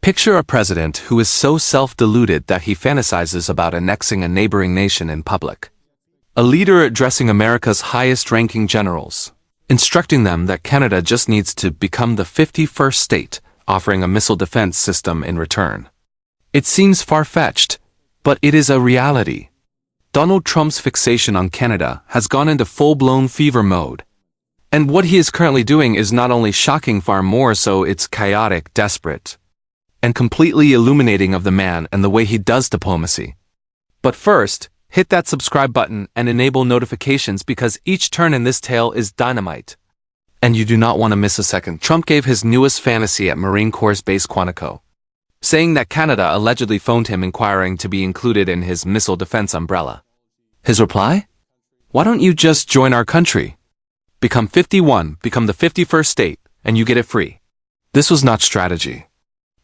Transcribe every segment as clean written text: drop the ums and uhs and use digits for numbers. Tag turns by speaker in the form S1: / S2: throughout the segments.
S1: Picture a president who is so self-deluded that he fantasizes about annexing a neighboring nation in public. A leader addressing America's highest-ranking generals, instructing them that Canada just needs to become the 51st state, offering a missile defense system in return. It seems far-fetched, but it is a reality. Donald Trump's fixation on Canada has gone into full-blown fever mode. And what he is currently doing is not only shocking, far more so it's chaotic, desperate, and completely illuminating of the man and the way he does diplomacy. But first, hit that subscribe button and enable notifications because each turn in this tale is dynamite. And you do not want to miss a second. Trump gave his newest fantasy at Marine Corps Base Quantico, saying that Canada allegedly phoned him inquiring to be included in his missile defense umbrella. His reply? Why don't you just join our country? Become 51, become the 51st state, and you get it free. This was not strategy.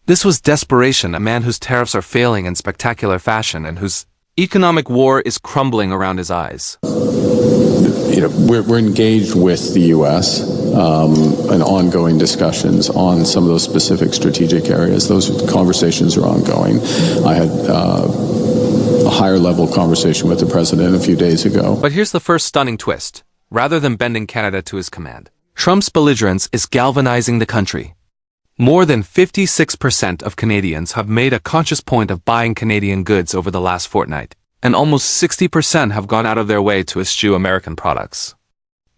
S1: This was desperation, a man whose tariffs are failing in spectacular fashion and whose economic war is crumbling around his eyes.
S2: We're engaged with the U.S. In ongoing discussions on some of those specific strategic areas. Those conversations are ongoing. I had a higher-level conversation with the president a few days ago.
S1: But here's the first stunning twist. Rather than bending Canada to his command, Trump's belligerence is galvanizing the country. More than 56% of Canadians have made a conscious point of buying Canadian goods over the last fortnight, and almost 60% have gone out of their way to eschew American products.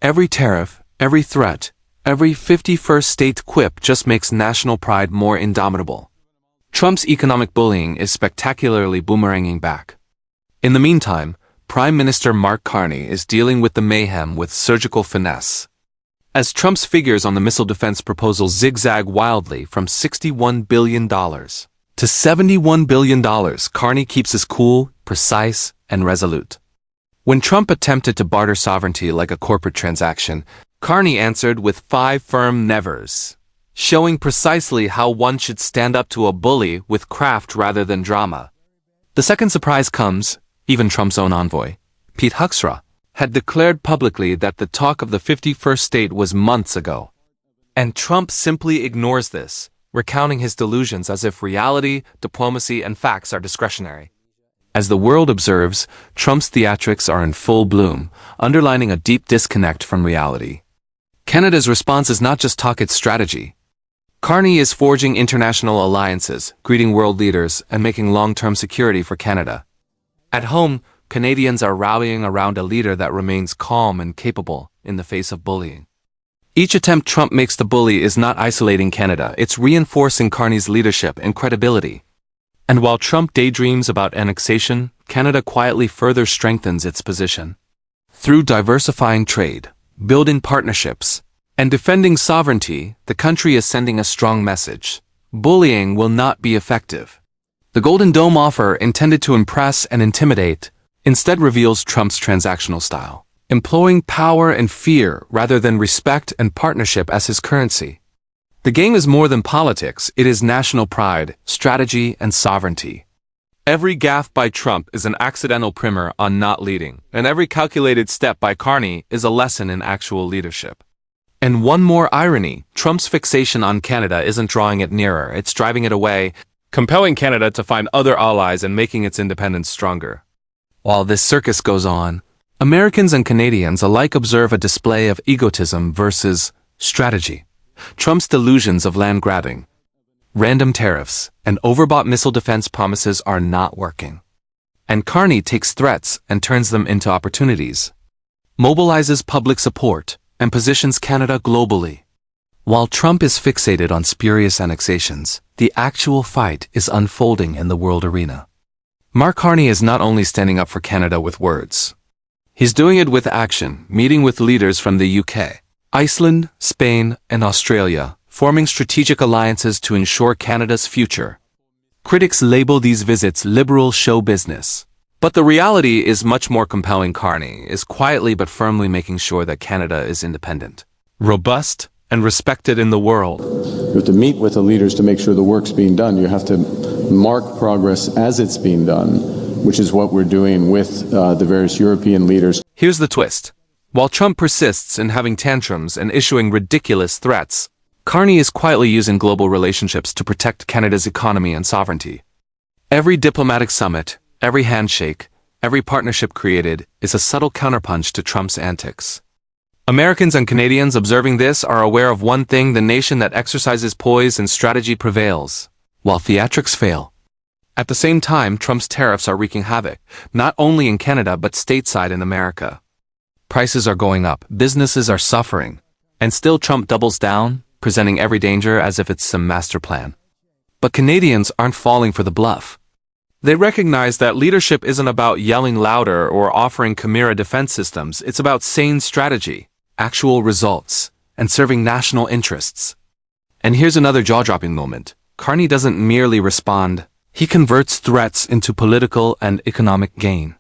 S1: Every tariff, every threat, every 51st state quip just makes national pride more indomitable. Trump's economic bullying is spectacularly boomeranging back. In the meantime, Prime Minister Mark Carney is dealing with the mayhem with surgical finesse. As Trump's figures on the missile defense proposal zigzag wildly from $61 billion to $71 billion, Carney keeps his cool, precise, and resolute. When Trump attempted to barter sovereignty like a corporate transaction, Carney answered with 5 firm nevers, showing precisely how one should stand up to a bully with craft rather than drama. The second surprise comes, even Trump's own envoy, Pete Huckstra, had declared publicly that the talk of the 51st state was months ago. And Trump simply ignores this, recounting his delusions as if reality, diplomacy, and facts are discretionary. As the world observes, Trump's theatrics are in full bloom, underlining a deep disconnect from reality. Canada's response is not just talk, it's strategy. Carney is forging international alliances, greeting world leaders, and making long-term security for Canada. At home, Canadians are rallying around a leader that remains calm and capable in the face of bullying. Each attempt Trump makes to bully is not isolating Canada, it's reinforcing Carney's leadership and credibility. And while Trump daydreams about annexation, Canada quietly further strengthens its position. Through diversifying trade, building partnerships, and defending sovereignty, the country is sending a strong message. Bullying will not be effective. The Golden Dome offer, intended to impress and intimidate, instead reveals Trump's transactional style, employing power and fear rather than respect and partnership as his currency. The game is more than politics, it is national pride, strategy, and sovereignty. Every gaffe by Trump is an accidental primer on not leading, and every calculated step by Carney is a lesson in actual leadership. And one more irony, Trump's fixation on Canada isn't drawing it nearer, it's driving it away, compelling Canada to find other allies and making its independence stronger. While this circus goes on, Americans and Canadians alike observe a display of egotism versus strategy. Trump's delusions of land grabbing, random tariffs, and overbought missile defense promises are not working. And Carney takes threats and turns them into opportunities, mobilizes public support, and positions Canada globally. While Trump is fixated on spurious annexations, the actual fight is unfolding in the world arena. Mark Carney is not only standing up for Canada with words. He's doing it with action, meeting with leaders from the UK, Iceland, Spain, and Australia, forming strategic alliances to ensure Canada's future. Critics label these visits liberal show business. But the reality is much more compelling. Carney is quietly but firmly making sure that Canada is independent, robust, and respected in the world.
S2: You have to meet with the leaders to make sure the work's being done. You have to mark progress as it's being done, which is what we're doing with the various European leaders.
S1: Here's the twist. While Trump persists in having tantrums and issuing ridiculous threats, Carney is quietly using global relationships to protect Canada's economy and sovereignty. Every diplomatic summit, every handshake, every partnership created is a subtle counterpunch to Trump's antics. Americans and Canadians observing this are aware of one thing: the nation that exercises poise and strategy prevails, while theatrics fail. At the same time, Trump's tariffs are wreaking havoc, not only in Canada but stateside in America. Prices are going up, businesses are suffering, and still Trump doubles down, presenting every danger as if it's some master plan. But Canadians aren't falling for the bluff. They recognize that leadership isn't about yelling louder or offering chimera defense systems. It's about sane strategy, actual results, and serving national interests. And here's another jaw-dropping moment. Carney doesn't merely respond. He converts threats into political and economic gain.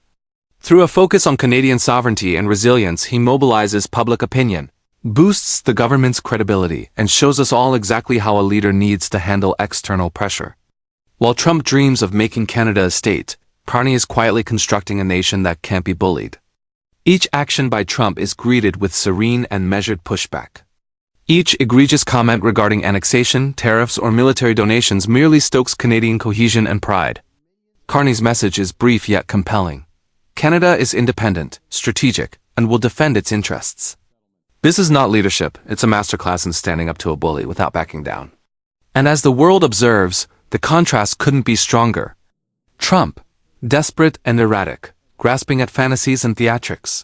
S1: Through a focus on Canadian sovereignty and resilience, he mobilizes public opinion, boosts the government's credibility, and shows us all exactly how a leader needs to handle external pressure. While Trump dreams of making Canada a state, Carney is quietly constructing a nation that can't be bullied. Each action by Trump is greeted with serene and measured pushback. Each egregious comment regarding annexation, tariffs, or military donations merely stokes Canadian cohesion and pride. Carney's message is brief yet compelling. Canada is independent, strategic, and will defend its interests. This is not leadership, it's a masterclass in standing up to a bully without backing down. And as the world observes, the contrast couldn't be stronger. Trump, desperate and erratic, grasping at fantasies and theatrics.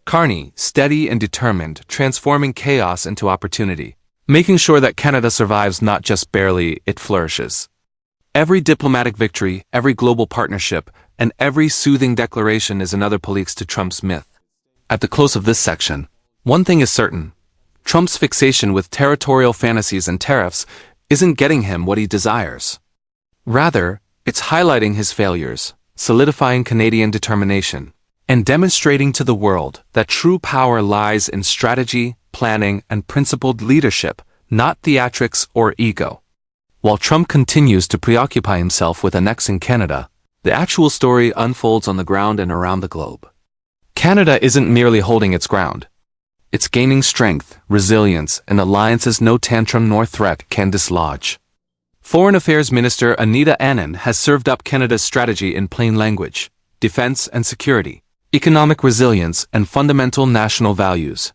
S1: Carney, steady and determined, transforming chaos into opportunity, making sure that Canada survives not just barely, it flourishes. Every diplomatic victory, every global partnership, and every soothing declaration is another police to Trump's myth. At the close of this section, one thing is certain: Trump's fixation with territorial fantasies and tariffs isn't getting him what he desires. Rather, it's highlighting his failures, solidifying Canadian determination, and demonstrating to the world that true power lies in strategy, planning, and principled leadership, not theatrics or ego. While Trump continues to preoccupy himself with annexing Canada, the actual story unfolds on the ground and around the globe. Canada isn't merely holding its ground. It's gaining strength, resilience, and alliances no tantrum nor threat can dislodge. Foreign Affairs Minister Anita Anand has served up Canada's strategy in plain language: defense and security, economic resilience, and fundamental national values.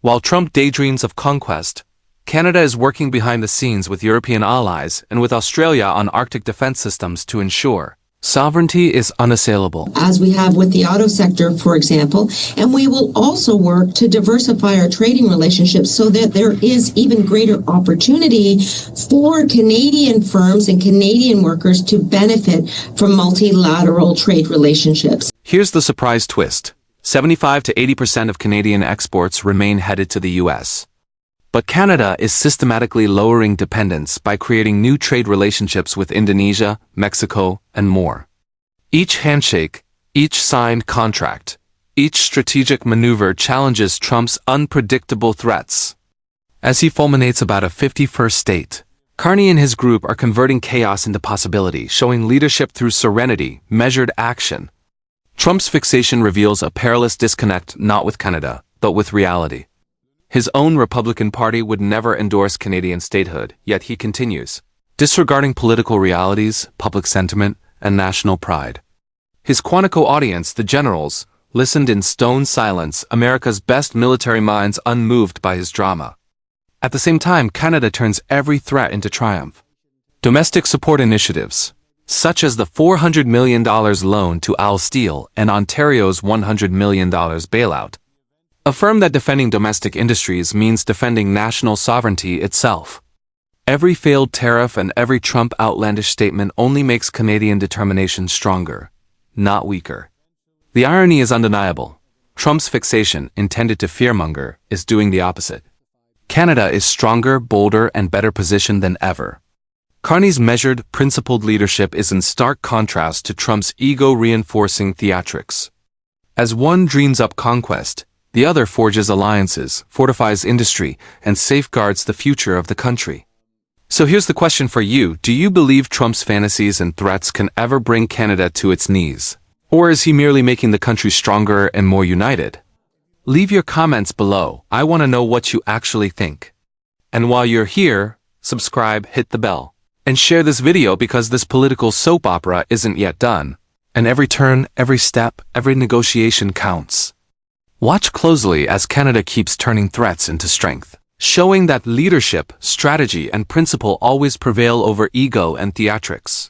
S1: While Trump daydreams of conquest, Canada is working behind the scenes with European allies and with Australia on Arctic defense systems to ensure sovereignty is unassailable.
S3: As we have with the auto sector, for example, and we will also work to diversify our trading relationships so that there is even greater opportunity for Canadian firms and Canadian workers to benefit from multilateral trade relationships.
S1: Here's the surprise twist: 75 to 80% of Canadian exports remain headed to the U.S. But Canada is systematically lowering dependence by creating new trade relationships with Indonesia, Mexico, and more. Each handshake, each signed contract, each strategic maneuver challenges Trump's unpredictable threats. As he fulminates about a 51st state, Carney and his group are converting chaos into possibility, showing leadership through serenity, measured action. Trump's fixation reveals a perilous disconnect not with Canada, but with reality. His own Republican Party would never endorse Canadian statehood, yet he continues, disregarding political realities, public sentiment, and national pride. His Quantico audience, the generals, listened in stone silence, America's best military minds unmoved by his drama. At the same time, Canada turns every threat into triumph. Domestic support initiatives, such as the $400 million loan to Al Steel and Ontario's $100 million bailout, affirm that defending domestic industries means defending national sovereignty itself. Every failed tariff and every Trump outlandish statement only makes Canadian determination stronger, not weaker. The irony is undeniable. Trump's fixation, intended to fearmonger, is doing the opposite. Canada is stronger, bolder, and better positioned than ever. Carney's measured, principled leadership is in stark contrast to Trump's ego-reinforcing theatrics. As one dreams up conquest, the other forges alliances, fortifies industry, and safeguards the future of the country. So here's the question for you: do you believe Trump's fantasies and threats can ever bring Canada to its knees? Or is he merely making the country stronger and more united? Leave your comments below. I want to know what you actually think. And while you're here, subscribe, hit the bell, and share this video because this political soap opera isn't yet done. And every turn, every step, every negotiation counts. Watch closely as Canada keeps turning threats into strength, showing that leadership, strategy, and principle always prevail over ego and theatrics.